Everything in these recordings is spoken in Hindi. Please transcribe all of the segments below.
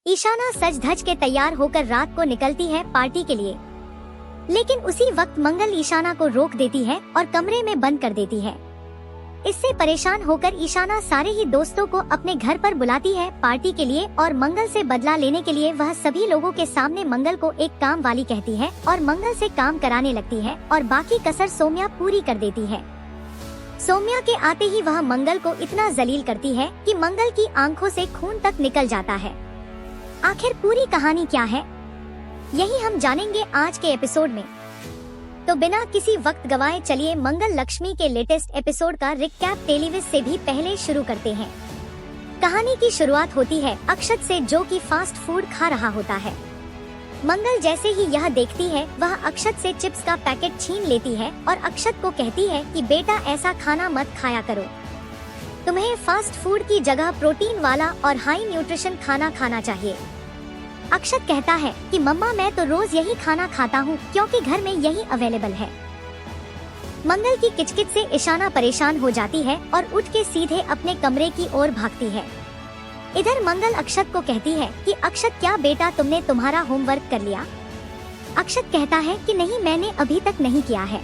ईशाना सज धज के तैयार होकर रात को निकलती है पार्टी के लिए, लेकिन उसी वक्त मंगल ईशाना को रोक देती है और कमरे में बंद कर देती है। इससे परेशान होकर ईशाना सारे ही दोस्तों को अपने घर पर बुलाती है पार्टी के लिए और मंगल से बदला लेने के लिए वह सभी लोगों के सामने मंगल को एक काम वाली कहती है और मंगल से काम कराने लगती है और बाकी कसर सौम्या पूरी कर देती है। सौम्या के आते ही वह मंगल को इतना जलील करती है कि मंगल की आंखों से खून तक निकल जाता है। आखिर पूरी कहानी क्या है, यही हम जानेंगे आज के एपिसोड में। तो बिना किसी वक्त गवाए चलिए मंगल लक्ष्मी के लेटेस्ट एपिसोड का रिकैप टेलीविज से भी पहले शुरू करते हैं। कहानी की शुरुआत होती है अक्षत से, जो कि फास्ट फूड खा रहा होता है। मंगल जैसे ही यह देखती है वह अक्षत से चिप्स का पैकेट छीन लेती है और अक्षत को कहती है कि बेटा ऐसा खाना मत खाया करो, तुम्हें फास्ट फूड की जगह प्रोटीन वाला और हाई न्यूट्रिशन खाना खाना चाहिए। अक्षत कहता है कि मम्मा मैं तो रोज यही खाना खाता हूँ क्योंकि घर में यही अवेलेबल है। मंगल की किचकिच से ईशाना परेशान हो जाती है और उठ के सीधे अपने कमरे की ओर भागती है। इधर मंगल अक्षत को कहती है कि अक्षत क्या बेटा तुमने तुम्हारा होमवर्क कर लिया? अक्षत कहता है कि नहीं मैंने अभी तक नहीं किया है।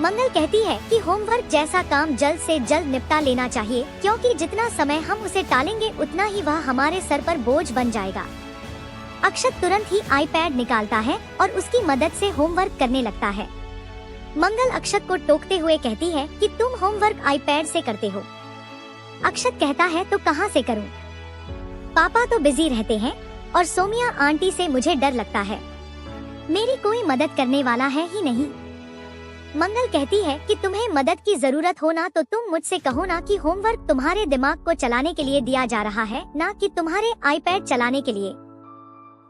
मंगल कहती है कि होमवर्क जैसा काम जल्द से जल्द निपटा लेना चाहिए क्योंकि जितना समय हम उसे टालेंगे उतना ही वह हमारे सर पर बोझ बन जाएगा। अक्षत तुरंत ही आईपैड निकालता है और उसकी मदद से होमवर्क करने लगता है। मंगल अक्षत को टोकते हुए कहती है कि तुम होमवर्क आईपैड से करते हो। अक्षत कहता है तो कहाँ से करूँ? पापा तो बिजी रहते हैं और सौम्या आंटी से मुझे डर लगता है, मेरी कोई मदद करने वाला है ही नहीं। मंगल कहती है कि तुम्हें मदद की जरूरत हो ना तो तुम मुझसे कहो ना कि होमवर्क तुम्हारे दिमाग को चलाने के लिए दिया जा रहा है, ना कि तुम्हारे आईपैड चलाने के लिए।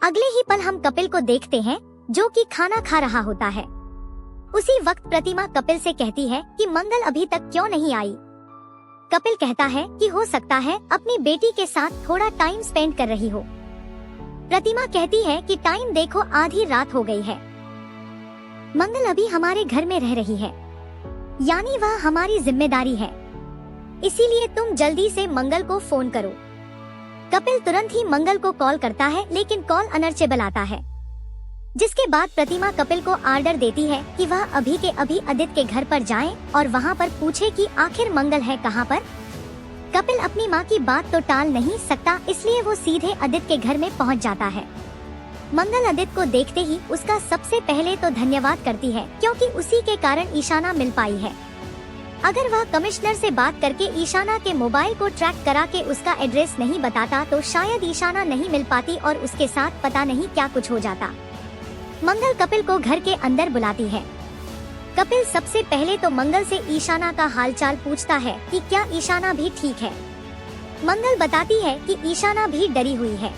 अगले ही पल हम कपिल को देखते हैं जो कि खाना खा रहा होता है। उसी वक्त प्रतिमा कपिल से कहती है कि मंगल अभी तक क्यों नहीं आई? कपिल कहता है कि हो सकता है अपनी बेटी के साथ थोड़ा टाइम स्पेंड कर रही हो। प्रतिमा कहती है कि टाइम देखो आधी रात हो गई है, मंगल अभी हमारे घर में रह रही है, यानी वह हमारी जिम्मेदारी है, इसीलिए तुम जल्दी से मंगल को फोन करो। कपिल तुरंत ही मंगल को कॉल करता है लेकिन कॉल अनरीचेबल आता है, जिसके बाद प्रतिमा कपिल को ऑर्डर देती है कि वह अभी के अभी आदित्य के घर पर जाए और वहां पर पूछे कि आखिर मंगल है कहां पर। कपिल अपनी मां की बात तो टाल नहीं सकता, इसलिए वो सीधे आदित्य के घर में पहुंच जाता है। मंगल आदित्य को देखते ही उसका सबसे पहले तो धन्यवाद करती है क्योंकि उसी के कारण ईशाना मिल पाई है। अगर वह कमिश्नर से बात करके ईशाना के मोबाइल को ट्रैक करा के उसका एड्रेस नहीं बताता तो शायद ईशाना नहीं मिल पाती और उसके साथ पता नहीं क्या कुछ हो जाता। मंगल कपिल को घर के अंदर बुलाती है। कपिल सबसे पहले तो मंगल से ईशाना का हालचाल पूछता है कि क्या ईशाना भी ठीक है। मंगल बताती है कि ईशाना भी डरी हुई है,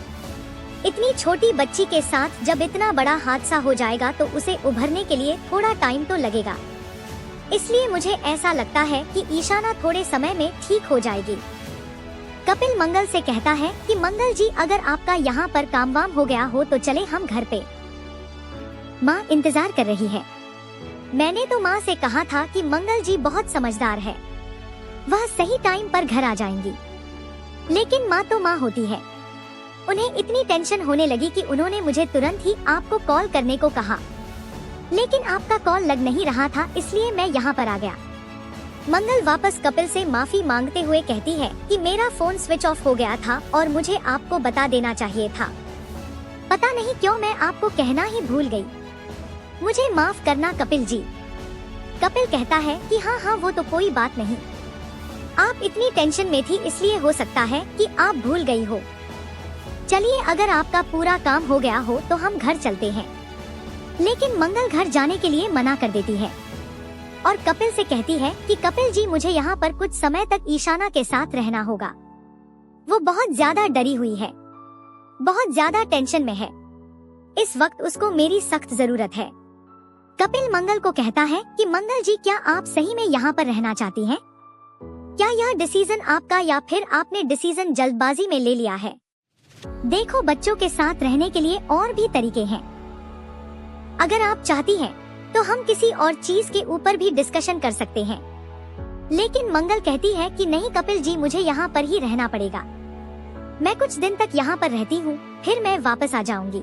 इतनी छोटी बच्ची के साथ जब इतना बड़ा हादसा हो जाएगा तो उसे उभरने के लिए थोड़ा टाइम तो लगेगा, इसलिए मुझे ऐसा लगता है कि ईशाना थोड़े समय में ठीक हो जाएगी। कपिल मंगल से कहता है कि मंगल जी अगर आपका यहाँ पर काम वाम हो गया हो तो चले हम घर पे, माँ इंतजार कर रही है। मैंने तो माँ से कहा था कि मंगल जी बहुत समझदार है, वह सही टाइम पर घर आ जाएंगी, लेकिन माँ तो माँ होती है, उन्हें इतनी टेंशन होने लगी कि उन्होंने मुझे तुरंत ही आपको कॉल करने को कहा, लेकिन आपका कॉल लग नहीं रहा था इसलिए मैं यहाँ पर आ गया। मंगल वापस कपिल से माफी मांगते हुए कहती है कि मेरा फोन स्विच ऑफ हो गया था और मुझे आपको बता देना चाहिए था, पता नहीं क्यों मैं आपको कहना ही भूल गई, मुझे माफ करना कपिल जी। कपिल कहता है कि हाँ हाँ वो तो कोई बात नहीं, आप इतनी टेंशन में थी इसलिए हो सकता है कि आप भूल गई हो। चलिए अगर आपका पूरा काम हो गया हो तो हम घर चलते हैं। लेकिन मंगल घर जाने के लिए मना कर देती है और कपिल से कहती है कि कपिल जी मुझे यहाँ पर कुछ समय तक ईशाना के साथ रहना होगा, वो बहुत ज्यादा डरी हुई है, बहुत ज्यादा टेंशन में है, इस वक्त उसको मेरी सख्त जरूरत है। कपिल मंगल को कहता है कि मंगल जी क्या आप सही में यहाँ पर रहना चाहती हैं? क्या यह डिसीजन आपका या फिर आपने डिसीजन जल्दबाजी में ले लिया है? देखो बच्चों के साथ रहने के लिए और भी तरीके हैं, अगर आप चाहती हैं तो हम किसी और चीज के ऊपर भी डिस्कशन कर सकते हैं। लेकिन मंगल कहती है कि नहीं कपिल जी मुझे यहाँ पर ही रहना पड़ेगा, मैं कुछ दिन तक यहाँ पर रहती हूँ, फिर मैं वापस आ जाऊंगी।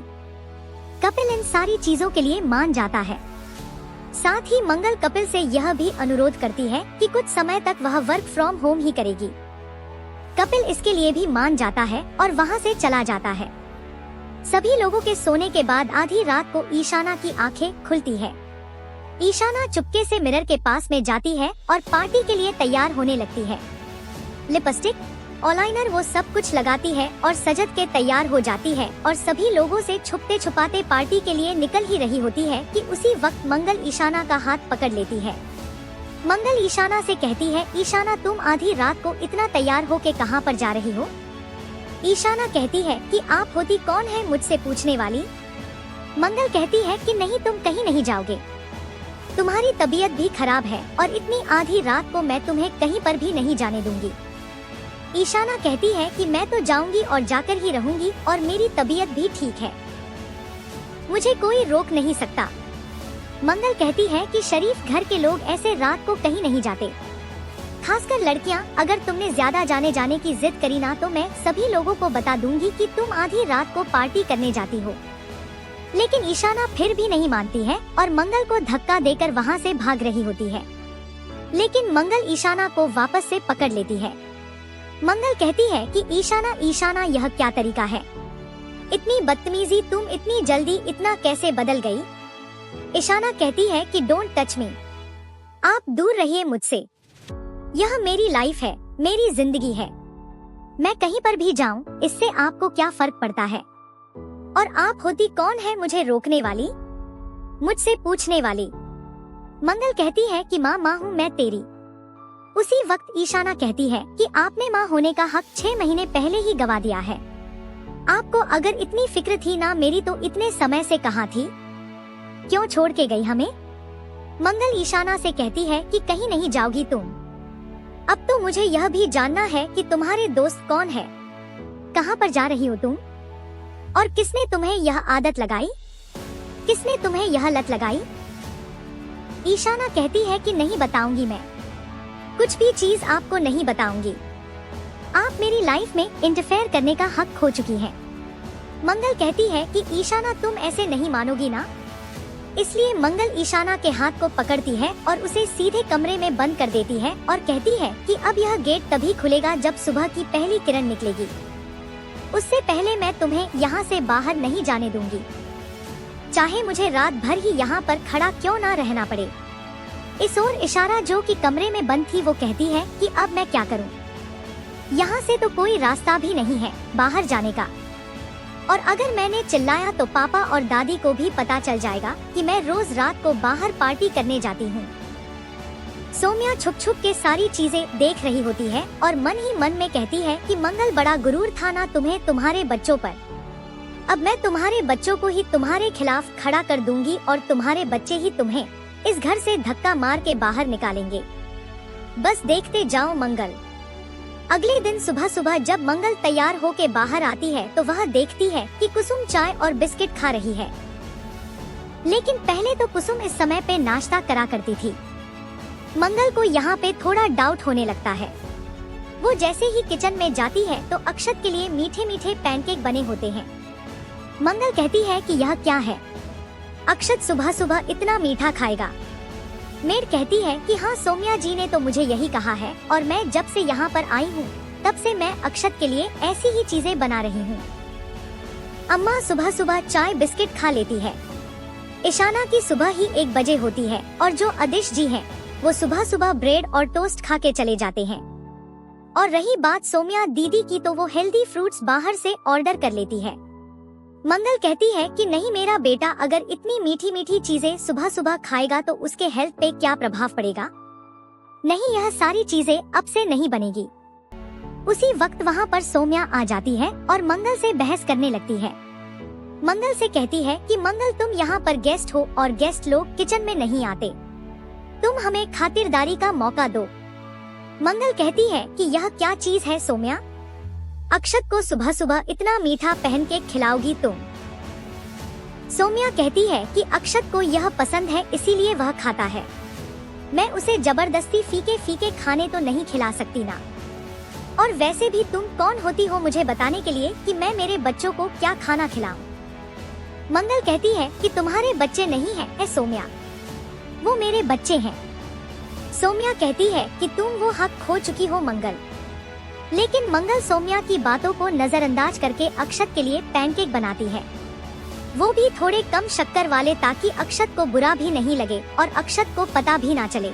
कपिल इन सारी चीजों के लिए मान जाता है। साथ ही मंगल कपिल से यह भी अनुरोध करती है कि कुछ समय तक वह वर्क फ्रॉम होम ही करेगी। कपिल इसके लिए भी मान जाता है और वहाँ से चला जाता है। सभी लोगों के सोने के बाद आधी रात को ईशाना की आंखें खुलती है। ईशाना चुपके से मिरर के पास में जाती है और पार्टी के लिए तैयार होने लगती है। लिपस्टिक, ऑलाइनर वो सब कुछ लगाती है और सजद के तैयार हो जाती है और सभी लोगों से छुपते छुपाते पार्टी के लिए निकल ही रही होती है कि उसी वक्त मंगल ईशाना का हाथ पकड़ लेती है। मंगल ईशाना से कहती है, ईशाना तुम आधी रात को इतना तैयार होके कहाँ पर जा रही हो? ईशाना कहती है कि आप होती कौन है मुझसे पूछने वाली? मंगल कहती है कि नहीं, तुम कहीं नहीं जाओगे, तुम्हारी तबीयत भी खराब है और इतनी आधी रात को मैं तुम्हें कहीं पर भी नहीं जाने दूंगी। ईशाना कहती है कि मैं तो जाऊंगी और जाकर ही रहूंगी और मेरी तबीयत भी ठीक है, मुझे कोई रोक नहीं सकता। मंगल कहती है कि शरीफ घर के लोग ऐसे रात को कहीं नहीं जाते, खासकर लड़कियां। अगर तुमने ज्यादा जाने की जिद करी ना तो मैं सभी लोगों को बता दूंगी कि तुम आधी रात को पार्टी करने जाती हो। लेकिन ईशाना फिर भी नहीं मानती है और मंगल को धक्का देकर वहाँ से भाग रही होती है। लेकिन मंगल ईशाना को वापस से पकड़ लेती है। मंगल कहती है कि ईशाना यह क्या तरीका है? इतनी बदतमीजी, तुम इतनी जल्दी इतना कैसे बदल गई? ईशाना कहती है कि डोंट टच मी, आप दूर रहिए मुझसे, यह मेरी लाइफ है, मेरी जिंदगी है, मैं कहीं पर भी जाऊं इससे आपको क्या फर्क पड़ता है? और आप होती कौन है मुझे रोकने वाली, मुझसे पूछने वाली? मंगल कहती है कि माँ हूँ मैं तेरी। उसी वक्त ईशाना कहती है कि आपने माँ होने का हक 6 महीने पहले ही गवा दिया है। आपको अगर इतनी फिक्र थी ना मेरी तो इतने समय से कहाँ थी? क्यों छोड़ के गई हमें? मंगल ईशाना से कहती है कि कहीं नहीं जाओगी तुम। अब तो मुझे यह भी जानना है कि तुम्हारे दोस्त कौन है, कहाँ पर जा रही हो तुम, और किसने तुम्हें यह आदत लगाई, किसने तुम्हें यह लत लगाई? ईशाना कहती है कि नहीं बताऊंगी, मैं कुछ भी चीज आपको नहीं बताऊंगी। आप मेरी लाइफ में इंटरफेयर करने का हक खो चुकी हैं। मंगल कहती है कि ईशाना तुम ऐसे नहीं मानोगी ना। इसलिए मंगल ईशाना के हाथ को पकड़ती है और उसे सीधे कमरे में बंद कर देती है और कहती है कि अब यह गेट तभी खुलेगा जब सुबह की पहली किरण निकलेगी, उससे पहले मैं तुम्हें यहाँ से बाहर नहीं जाने दूंगी, चाहे मुझे रात भर ही यहाँ पर खड़ा क्यों ना रहना पड़े। इस ओर इशारा जो कि कमरे में बंद थी वो कहती है कि अब मैं क्या करूं? यहाँ से तो कोई रास्ता भी नहीं है बाहर जाने का, और अगर मैंने चिल्लाया तो पापा और दादी को भी पता चल जाएगा कि मैं रोज रात को बाहर पार्टी करने जाती हूँ। सोम्या छुप छुप के सारी चीजें देख रही होती है और मन ही मन में कहती है कि मंगल बड़ा गुरूर था ना तुम्हें तुम्हारे बच्चों पर, अब मैं तुम्हारे बच्चों को ही तुम्हारे खिलाफ खड़ा कर दूंगी और तुम्हारे बच्चे ही तुम्हें इस घर से धक्का मार के बाहर निकालेंगे, बस देखते जाओ मंगल। अगले दिन सुबह सुबह जब मंगल तैयार होके बाहर आती है तो वह देखती है कि कुसुम चाय और बिस्किट खा रही है। लेकिन पहले तो कुसुम इस समय पे नाश्ता करा करती थी। मंगल को यहाँ पे थोड़ा डाउट होने लगता है। वो जैसे ही किचन में जाती है तो अक्षत के लिए मीठे मीठे पैनकेक बने होते हैं। मंगल कहती है कि यह क्या है, अक्षत सुबह सुबह इतना मीठा खाएगा? मेड कहती है कि हाँ, सोम्या जी ने तो मुझे यही कहा है और मैं जब से यहाँ पर आई हूँ तब से मैं अक्षत के लिए ऐसी ही चीजें बना रही हूँ। अम्मा सुबह सुबह चाय बिस्किट खा लेती है। ईशाना की सुबह ही 1 बजे होती है और जो आदिश जी हैं, वो सुबह सुबह ब्रेड और टोस्ट खा के चले जाते हैं। और रही बात सोम्या दीदी की तो वो हेल्दी फ्रूट्स बाहर से ऑर्डर कर लेती है। मंगल कहती है कि नहीं, मेरा बेटा अगर इतनी मीठी मीठी चीजें सुबह सुबह खाएगा तो उसके हेल्थ पे क्या प्रभाव पड़ेगा? नहीं, यह सारी चीजें अब से नहीं बनेगी। उसी वक्त वहाँ पर सोम्या आ जाती है और मंगल से बहस करने लगती है। मंगल से कहती है कि मंगल तुम यहाँ पर गेस्ट हो और गेस्ट लोग किचन में नहीं आते, तुम हमें खातिरदारी का मौका दो। मंगल कहती है कि यह क्या चीज है सोम्या, अक्षत को सुबह सुबह इतना मीठा पहन के खिलाओगी तुम? सोम्या कहती है कि अक्षत को यह पसंद है इसीलिए वह खाता है, मैं उसे जबरदस्ती फीके फीके खाने तो नहीं खिला सकती ना। और वैसे भी तुम कौन होती हो मुझे बताने के लिए कि मैं मेरे बच्चों को क्या खाना खिलाऊं? मंगल कहती है कि तुम्हारे बच्चे नहीं है सौम्या, वो मेरे बच्चे हैं। सौम्या कहती है कि तुम वो हक खो चुकी हो मंगल। लेकिन मंगल सौम्या की बातों को नजरअंदाज करके अक्षत के लिए पैनकेक बनाती है, वो भी थोड़े कम शक्कर वाले, ताकि अक्षत को बुरा भी नहीं लगे और अक्षत को पता भी ना चले।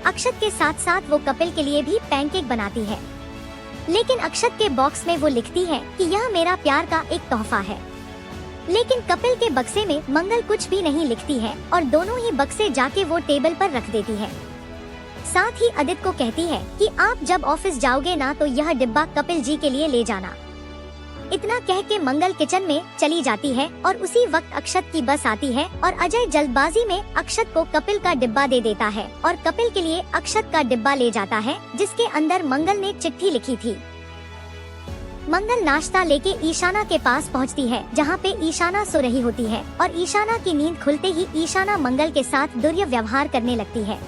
अक्षत के साथ साथ वो कपिल के लिए भी पैनकेक बनाती है, लेकिन अक्षत के बॉक्स में वो लिखती है कि यह मेरा प्यार का एक तोहफा है। लेकिन कपिल के बक्से में मंगल कुछ भी नहीं लिखती है और दोनों ही बक्से जाके वो टेबल पर रख देती है। साथ ही आदित्य को कहती है कि आप जब ऑफिस जाओगे ना तो यह डिब्बा कपिल जी के लिए ले जाना। इतना कह के मंगल किचन में चली जाती है और उसी वक्त अक्षत की बस आती है और अजय जल्दबाजी में अक्षत को कपिल का डिब्बा दे देता है और कपिल के लिए अक्षत का डिब्बा ले जाता है, जिसके अंदर मंगल ने चिट्ठी लिखी थी। मंगल नाश्ता लेके ईशाना के पास पहुंचती है, जहां पे ईशाना सो रही होती है और ईशाना की नींद खुलते ही ईशाना मंगल के साथ दुर्व्यवहार करने लगती है।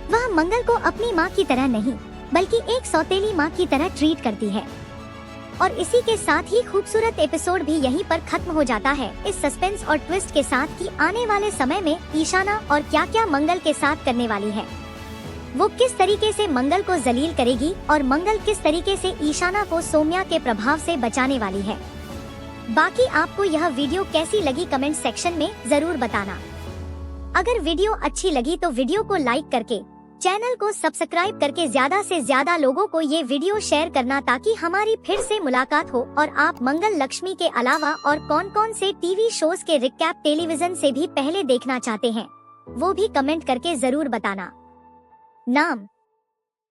वह मंगल को अपनी माँ की तरह नहीं बल्कि एक सौतेली माँ की तरह ट्रीट करती है। और इसी के साथ ही खूबसूरत एपिसोड भी यहीं पर खत्म हो जाता है, इस सस्पेंस और ट्विस्ट के साथ कि आने वाले समय में ईशाना और क्या क्या मंगल के साथ करने वाली है। वो किस तरीके से मंगल को जलील करेगी और मंगल किस तरीके से ईशाना को सौम्या के प्रभाव से बचाने वाली है। बाकी आपको यह वीडियो कैसी लगी कमेंट सेक्शन में जरूर बताना। अगर वीडियो अच्छी लगी तो वीडियो को लाइक करके चैनल को सब्सक्राइब करके ज्यादा से ज्यादा लोगों को ये वीडियो शेयर करना, ताकि हमारी फिर से मुलाकात हो और आप मंगल लक्ष्मी के अलावा और कौन कौन से टीवी शोज के रिकैप टेलीविजन से भी पहले देखना चाहते हैं वो भी कमेंट करके जरूर बताना। नाम